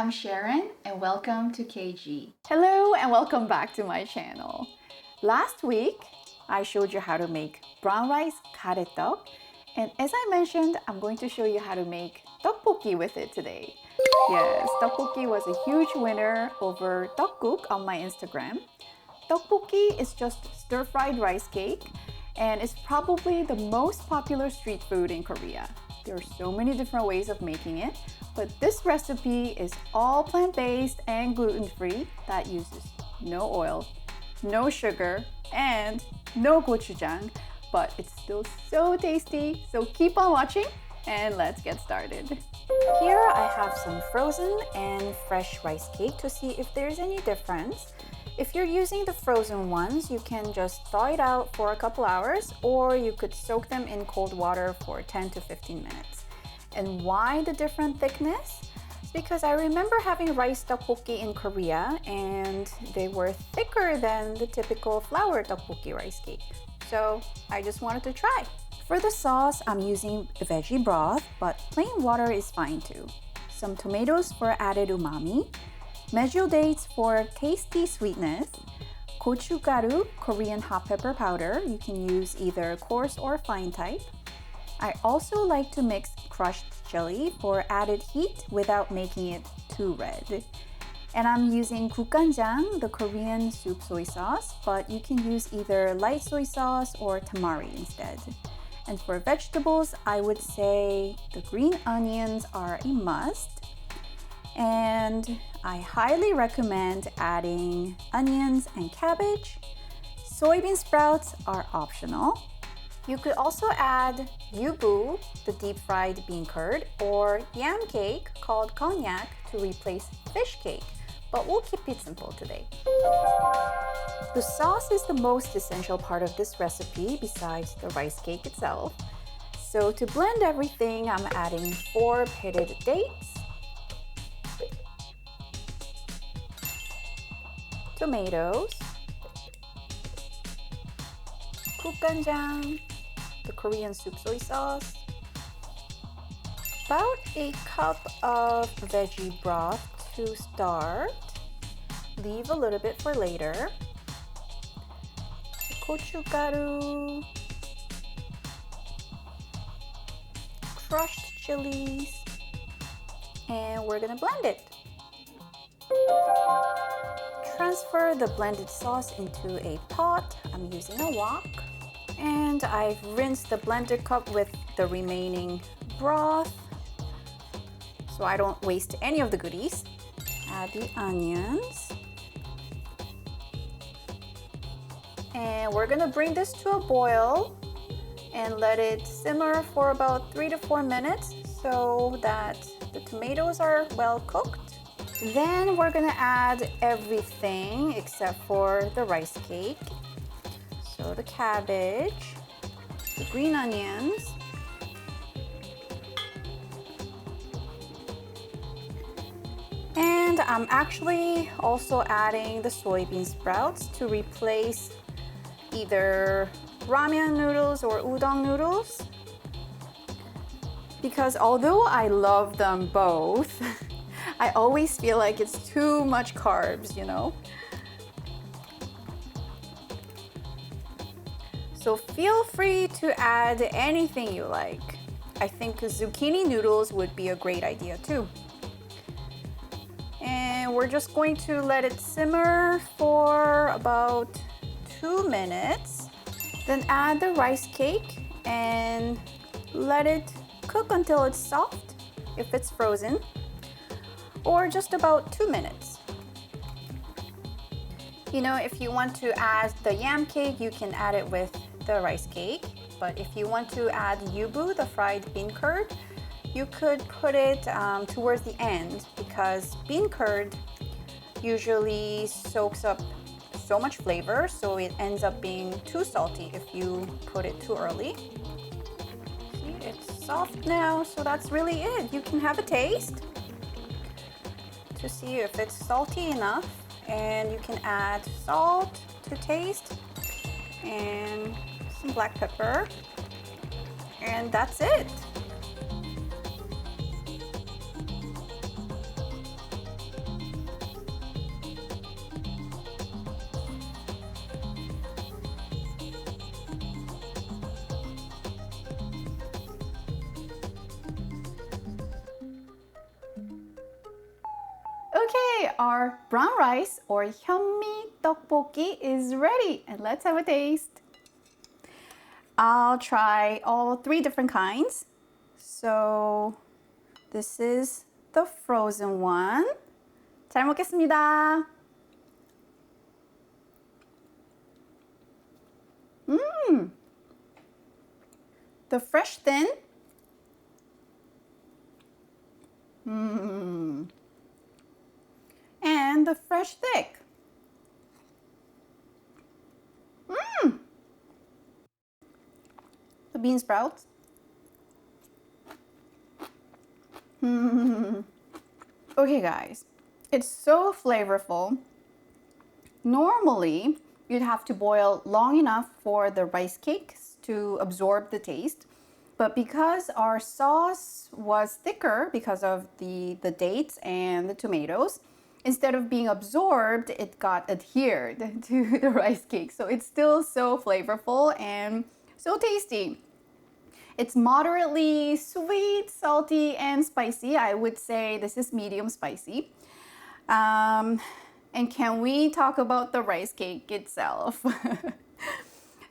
I'm Sharon and welcome to KG. Hello and welcome back to my channel. Last week, I showed you how to make brown rice 가래떡, and as I mentioned, I'm going to show you how to make tteokbokki with it today. Yes, tteokbokki was a huge winner over tteokguk on my Instagram. Tteokbokki is just stir-fried rice cake, and it's probably the most popular street food in Korea. There are so many different ways of making it, but this recipe is all plant-based and gluten-free that uses no oil, no sugar, and no gochujang, but it's still so tasty. So keep on watching and let's get started. Here I have some frozen and fresh rice cake to see if there's any difference. If you're using the frozen ones, you can just thaw it out for a couple hours, or you could soak them in cold water for 10 to 15 minutes. And why the different thickness? It's because I remember having rice tteokbokki in Korea and they were thicker than the typical flour tteokbokki rice cake. So I just wanted to try. For the sauce, I'm using veggie broth, but plain water is fine too. Some tomatoes for added umami, Mejo dates for tasty sweetness, gochugaru, Korean hot pepper powder. You can use either coarse or fine type. I also like to mix crushed chili for added heat without making it too red. And I'm using gukganjang, the Korean soup soy sauce, but you can use either light soy sauce or tamari instead. And for vegetables, I would say the green onions are a must. And I highly recommend adding onions and cabbage. Soybean sprouts are optional. You could also add yubu, the deep-fried bean curd, or yam cake called konjac to replace fish cake, but we'll keep it simple today. The sauce is the most essential part of this recipe besides the rice cake itself. So to blend everything, I'm adding 4 pitted dates, tomatoes, gukganjang, the Korean soup soy sauce, about a cup of veggie broth to start. Leave a little bit for later. Gochugaru, crushed chilies, and we're gonna blend it. Transfer the blended sauce into a pot. I'm using a wok. And I've rinsed the blender cup with the remaining broth so I don't waste any of the goodies. Add the onions. And we're gonna bring this to a boil and let it simmer for about 3 to 4 minutes so that the tomatoes are well cooked. Then we're gonna add everything except for the rice cake. So the cabbage, the green onions, and I'm actually also adding the soybean sprouts to replace either ramen noodles or udon noodles. Because although I love them both, I always feel like it's too much carbs, you know? So feel free to add anything you like. I think zucchini noodles would be a great idea too. And we're just going to let it simmer for about 2 minutes. Then add the rice cake and let it cook until it's soft, if it's frozen, or just about 2 minutes. You know, if you want to add the yam cake, you can add it with the rice cake. But if you want to add yubu, the fried bean curd, you could put it towards the end because bean curd usually soaks up so much flavor, so it ends up being too salty if you put it too early. See, it's soft now, so that's really it. You can have a taste to see if it's salty enough, and you can add salt to taste and some black pepper, and that's it. Okay, our brown rice or 현미 떡볶이 is ready, and let's have a taste. I'll try all 3 different kinds. So this is the frozen one. 잘 먹겠습니다. The fresh thin. And the fresh thick. The bean sprouts. Okay, guys, it's so flavorful. Normally, you'd have to boil long enough for the rice cakes to absorb the taste. But because our sauce was thicker because of the dates and the tomatoes, instead of being absorbed, it got adhered to the rice cake. So it's still so flavorful and so tasty. It's moderately sweet, salty, and spicy. I would say this is medium spicy. And can we talk about the rice cake itself?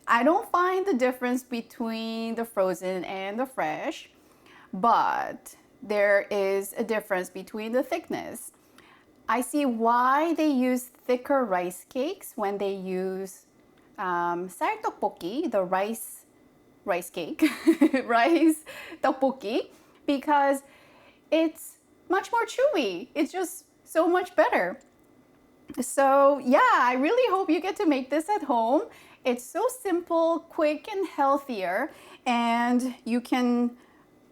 I don't find the difference between the frozen and the fresh, but there is a difference between the thickness. I see why they use thicker rice cakes when they use 쌀떡볶이, the rice cake, rice tteokbokki, because it's much more chewy. It's just so much better. So yeah, I really hope you get to make this at home. It's so simple, quick, and healthier, and you can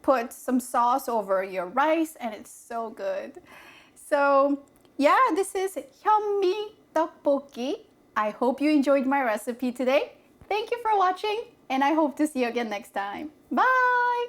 put some sauce over your rice, and it's so good. So yeah, this is 현미 떡볶이. I hope you enjoyed my recipe today. Thank you for watching, and I hope to see you again next time. Bye!